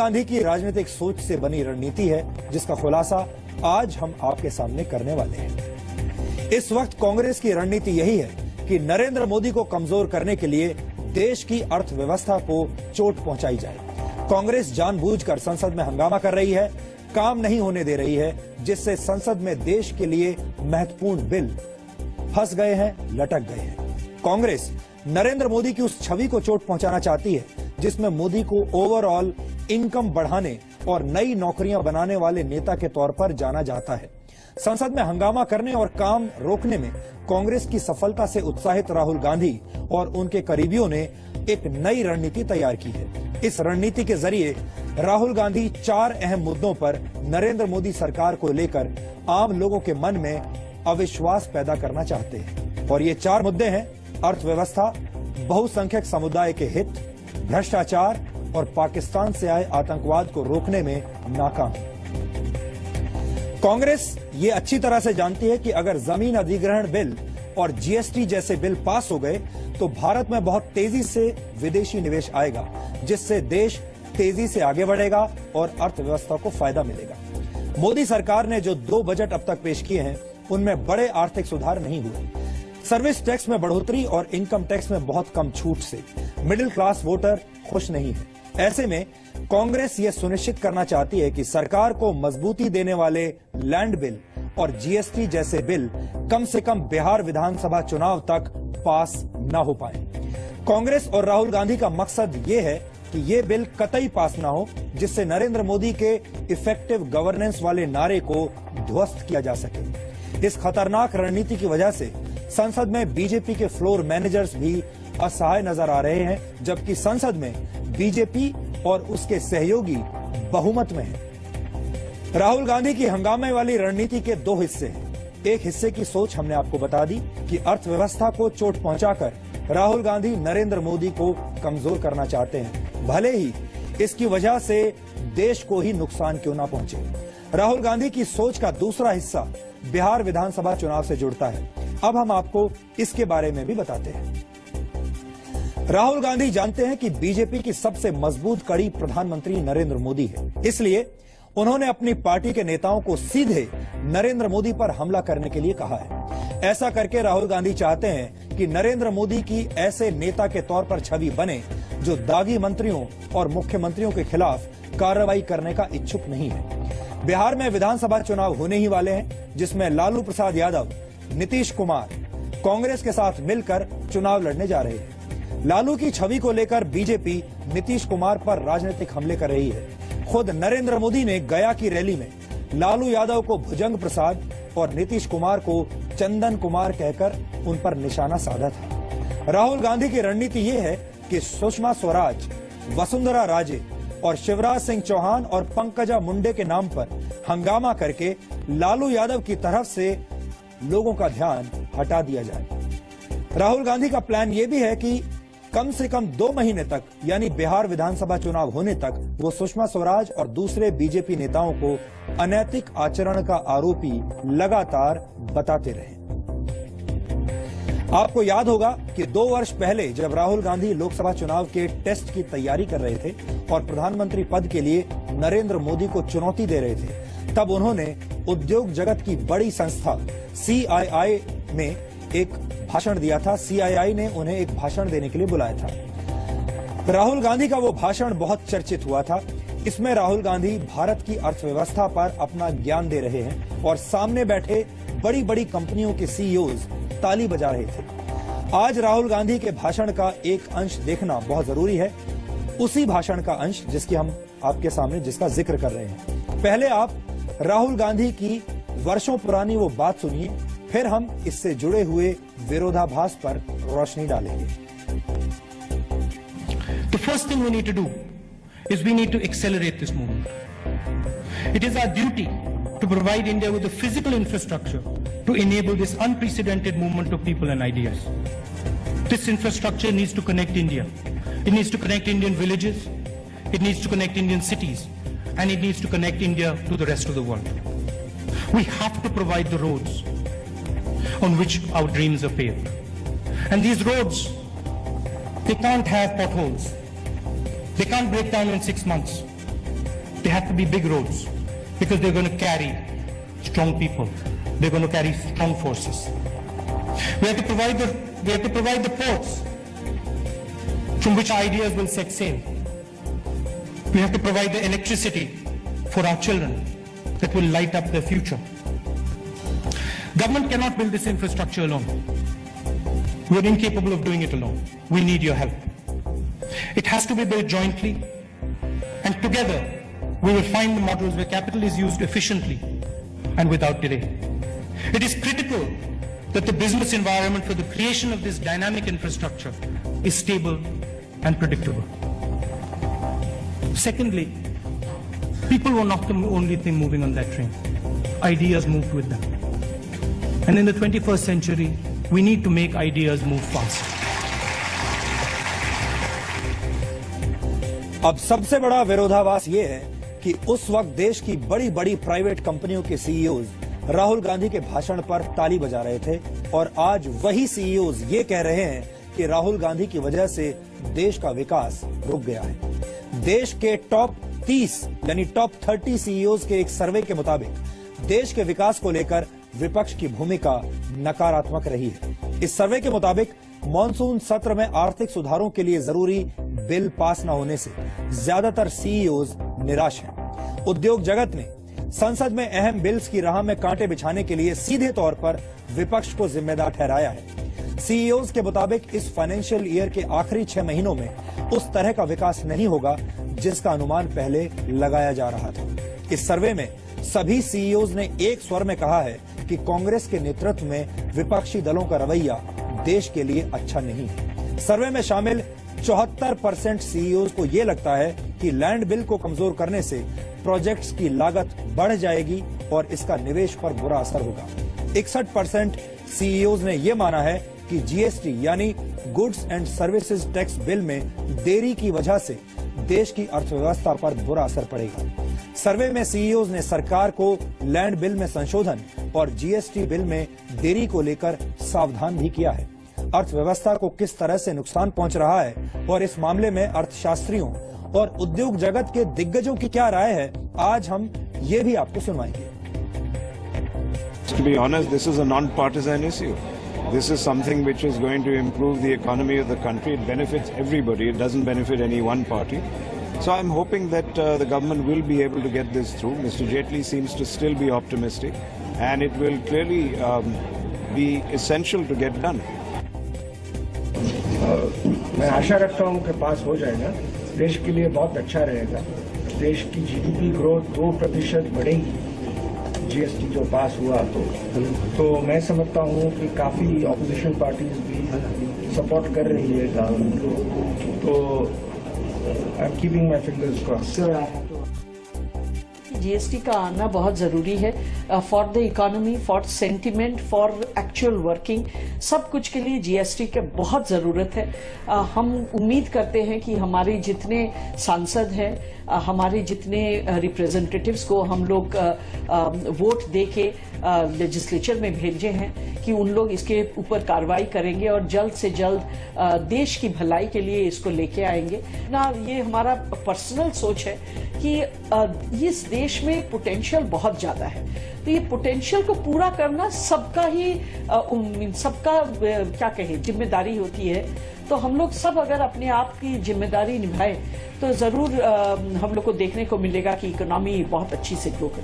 गांधी की राजनीतिक सोच से बनी रणनीति है, जिसका खुलासा आज हम आपके सामने करने वाले हैं। इस वक्त कांग्रेस की रणनीति यही है कि नरेंद्र मोदी को कमजोर करने के लिए देश की अर्थव्यवस्था को चोट पहुंचाई जाए। कांग्रेस जानबूझकर संसद में हंगामा कर रही है, काम नहीं होने दे रही है, जिससे संसद में देश के लिए महत्वपूर्ण बिल फंस गए हैं, लटक गए हैं। कांग्रेस नरेंद्र मोदी की उस छवि को चोट पहुंचाना चाहती है जिसमें मोदी को ओवरऑल इनकम बढ़ाने और नई नौकरियां बनाने वाले नेता के तौर पर जाना जाता है। संसद में हंगामा करने और काम रोकने में कांग्रेस की सफलता से उत्साहित राहुल गांधी और उनके करीबियों ने एक नई रणनीति तैयार की है। इस रणनीति के जरिए राहुल गांधी 4 अहम मुद्दों पर नरेंद्र मोदी सरकार को लेकर आम लोगों के मन में अविश्वास पैदा करना चाहते हैं। और ये 4 मुद्दे हैं: अर्थव्यवस्था, बहुसंख्यक समुदाय के हित, भ्रष्टाचार और पाकिस्तान से आए आतंकवाद को रोकने में नाकाम। कांग्रेस ये अच्छी तरह से जानती है कि अगर जमीन अधिग्रहण बिल और जीएसटी जैसे बिल पास हो गए तो भारत में बहुत तेजी से विदेशी निवेश आएगा, जिससे देश तेजी से आगे बढ़ेगा और अर्थव्यवस्था को फायदा मिलेगा। मोदी सरकार ने जो 2 बजट अब तक पेश किए हैं, उनमें बड़े आर्थिक सुधार नहीं हुए। सर्विस टैक्स में बढ़ोतरी और इनकम टैक्स में बहुत कम छूट से मिडिल क्लास वोटर खुश नहीं है। ऐसे में कांग्रेस ये सुनिश्चित करना चाहती है कि सरकार को मजबूती देने वाले लैंड बिल और जीएसटी जैसे बिल कम से कम बिहार विधानसभा चुनाव तक पास न हो पाए। कांग्रेस और राहुल गांधी का मकसद ये है कि ये बिल कतई पास न हो, जिससे नरेंद्र मोदी के इफेक्टिव गवर्नेंस वाले नारे को ध्वस्त किया जा सके। इस खतरनाक रणनीति की वजह से संसद में बीजेपी के फ्लोर मैनेजर्स भी असहाय नजर आ रहे हैं, जबकि संसद में बीजेपी और उसके सहयोगी बहुमत में हैं। राहुल गांधी की हंगामे वाली रणनीति के 2 हिस्से हैं। एक हिस्से की सोच हमने आपको बता दी कि अर्थव्यवस्था को चोट पहुंचाकर राहुल गांधी नरेंद्र मोदी को कमजोर करना चाहते हैं, भले ही इसकी वजह से देश को ही नुकसान क्यों ना पहुंचे। राहुल गांधी की सोच का दूसरा हिस्सा बिहार विधानसभा चुनाव से जुड़ता है। अब हम आपको इसके बारे में भी बताते हैं। राहुल गांधी जानते हैं कि बीजेपी की सबसे मजबूत कड़ी प्रधानमंत्री नरेंद्र मोदी है, इसलिए उन्होंने अपनी पार्टी के नेताओं को सीधे नरेंद्र मोदी पर हमला करने के लिए कहा है। ऐसा करके राहुल गांधी चाहते हैं कि नरेंद्र मोदी की ऐसे नेता के तौर पर छवि बने जो दागी मंत्रियों और मुख्यमंत्रियों के खिलाफ कार्रवाई करने का इच्छुक नहीं है। बिहार में विधानसभा चुनाव होने ही वाले हैं, जिसमें लालू प्रसाद यादव, नीतीश कुमार कांग्रेस के साथ मिलकर चुनाव लड़ने जा रहे हैं। लालू की छवि को लेकर बीजेपी नीतीश कुमार पर राजनीतिक हमले कर रही है। खुद नरेंद्र मोदी ने गया की रैली में लालू यादव को भुजंग प्रसाद और नीतीश कुमार को चंदन कुमार कहकर उन पर निशाना साधा था। राहुल गांधी की रणनीति ये है कि सुषमा स्वराज, वसुंधरा राजे और शिवराज सिंह चौहान और पंकजा मुंडे के नाम पर हंगामा करके लालू यादव की तरफ से लोगों का ध्यान हटा दिया जाए। राहुल गांधी का प्लान यह भी है कि कम से कम 2 महीने तक, यानी बिहार विधानसभा चुनाव होने तक, वो सुषमा स्वराज और दूसरे बीजेपी नेताओं को अनैतिक आचरण का आरोपी लगातार बताते रहे। आपको याद होगा कि 2 वर्ष पहले जब राहुल गांधी लोकसभा चुनाव के टेस्ट की तैयारी कर रहे थे और प्रधानमंत्री पद के लिए नरेंद्र मोदी को चुनौती दे रहे थे, तब उन्होंने उद्योग जगत की बड़ी संस्था CII में एक भाषण दिया था। CII ने उन्हें एक भाषण देने के लिए बुलाया था। राहुल गांधी का वो भाषण बहुत चर्चित हुआ था। इसमें राहुल गांधी भारत की अर्थव्यवस्था पर अपना ज्ञान दे रहे हैं और सामने बैठे बड़ी बड़ी कंपनियों के CEOs ताली बजा रहे थे। आज राहुल गांधी के भाषण का एक अंश देखना बहुत जरूरी है, उसी भाषण का अंश जिसकी हम आपके सामने जिसका जिक्र कर रहे हैं। पहले आप राहुल गांधी की वर्षों पुरानी वो बात सुनिए, फिर हम इससे जुड़े हुए विरोधाभास पर रोशनी डालेंगे। The first thing we need to do is we need to accelerate this movement. It is our duty to provide India with the physical infrastructure to enable this unprecedented movement of people and ideas. This infrastructure needs to connect India. It needs to connect Indian villages, it needs to connect Indian cities, and it needs to connect India to the rest of the world. We have to provide the roads on which our dreams are paved. And these roads, they can't have potholes. They can't break down in 6 months. they have to be big roads because they're going to carry strong people. They're going to carry strong forces. We have to provide the ports from which ideas will set sail. We have to provide the electricity for our children that will light up their future. Government cannot build this infrastructure alone. We're incapable of doing it alone. We need your help. It has to be built jointly, and together we will find the models where capital is used efficiently and without delay. It is critical that the business environment for the creation of this dynamic infrastructure is stable and predictable. Secondly, people were not the only thing moving on that train. Ideas moved with them. And in the 21st century, we need to make ideas move fast. अब सबसे बड़ा विरोधाभास ये है कि उस वक्त देश की बड़ी बड़ी प्राइवेट कंपनियों के सीईओज राहुल गांधी के भाषण पर ताली बजा रहे थे और आज वही सीईओज ये कह रहे हैं कि राहुल गांधी की वजह से देश का विकास रुक गया है। देश के टॉप 30 यानी टॉप 30 सीईओज के एक सर्वे के मुताबिक देश के विकास को लेकर विपक्ष की भूमिका नकारात्मक रही है। इस सर्वे के मुताबिक मॉनसून सत्र में आर्थिक सुधारों के लिए जरूरी बिल पास न होने से ज्यादातर सीईओज निराश हैं। उद्योग जगत ने संसद में अहम बिल्स की राह में कांटे बिछाने के लिए सीधे तौर पर विपक्ष को जिम्मेदार ठहराया है। सीईओज के मुताबिक इस फाइनेंशियल ईयर के आखिरी 6 महीनों में उस तरह का विकास नहीं होगा जिसका अनुमान पहले लगाया जा रहा था। इस सर्वे में सभी सीईओज ने एक स्वर में कहा है कि कांग्रेस के नेतृत्व में विपक्षी दलों का रवैया देश के लिए अच्छा नहीं है। सर्वे में शामिल 74% सीईओज को यह लगता है कि लैंड बिल को कमजोर करने से प्रोजेक्ट्स की लागत बढ़ जाएगी और इसका निवेश पर बुरा असर होगा। 61% सीईओज ने यह माना है कि जीएसटी यानी goods and services tax bill में देरी की वजह से देश की अर्थव्यवस्था पर बुरा असर पड़ेगा। सर्वे में सीईओज ने सरकार को लैंड बिल में संशोधन और जीएसटी बिल में देरी को लेकर सावधान भी किया है। अर्थव्यवस्था को किस तरह से नुकसान पहुंच रहा है और इस मामले में अर्थशास्त्रियों और उद्योग जगत के दिग्गजों की क्या राय है, आज हम ये भी आपको सुनवाएंगे। To be honest, this is a non-partisan issue. This is something which is going to improve the economy of the country. It benefits everybody. It doesn't benefit any one party. So I'm hoping that the government will be able to get this through. Mr. Jaitley seems to still be optimistic, and it will clearly be essential to get done. मैं आशा रखता हूँ कि पास हो जाएगा। देश के लिए बहुत अच्छा रहेगा। देश की जीडीपी ग्रोथ 2% बढ़ेगी जीएसटी जो पास हुआ तो मैं समझता हूँ कि काफी ऑपोजिशन पार्टीज भी सपोर्ट कर रही है कानून को, तो I am keeping my fingers crossed. GST का आना बहुत जरूरी है for the economy, for sentiment, for actual working, सब कुछ के लिए जीएसटी की बहुत जरूरत है। हम उम्मीद करते हैं कि हमारे जितने सांसद हैं, हमारे जितने रिप्रेजेंटेटिव्स को हम लोग वोट दे के लेजिस्लेचर में भेजे हैं कि उन लोग इसके ऊपर कार्रवाई करेंगे और जल्द से जल्द देश की भलाई के लिए इसको लेके आएंगे ना। ये हमारा पर्सनल सोच है कि इस देश में पोटेंशियल बहुत ज्यादा है, तो ये पोटेंशियल को पूरा करना सबका ही सबका क्या कहे जिम्मेदारी होती है। तो हम लोग सब अगर अपने आप की जिम्मेदारी निभाएं तो जरूर हम लोग को देखने को मिलेगा कि इकोनॉमी बहुत अच्छी से ग्रो करे।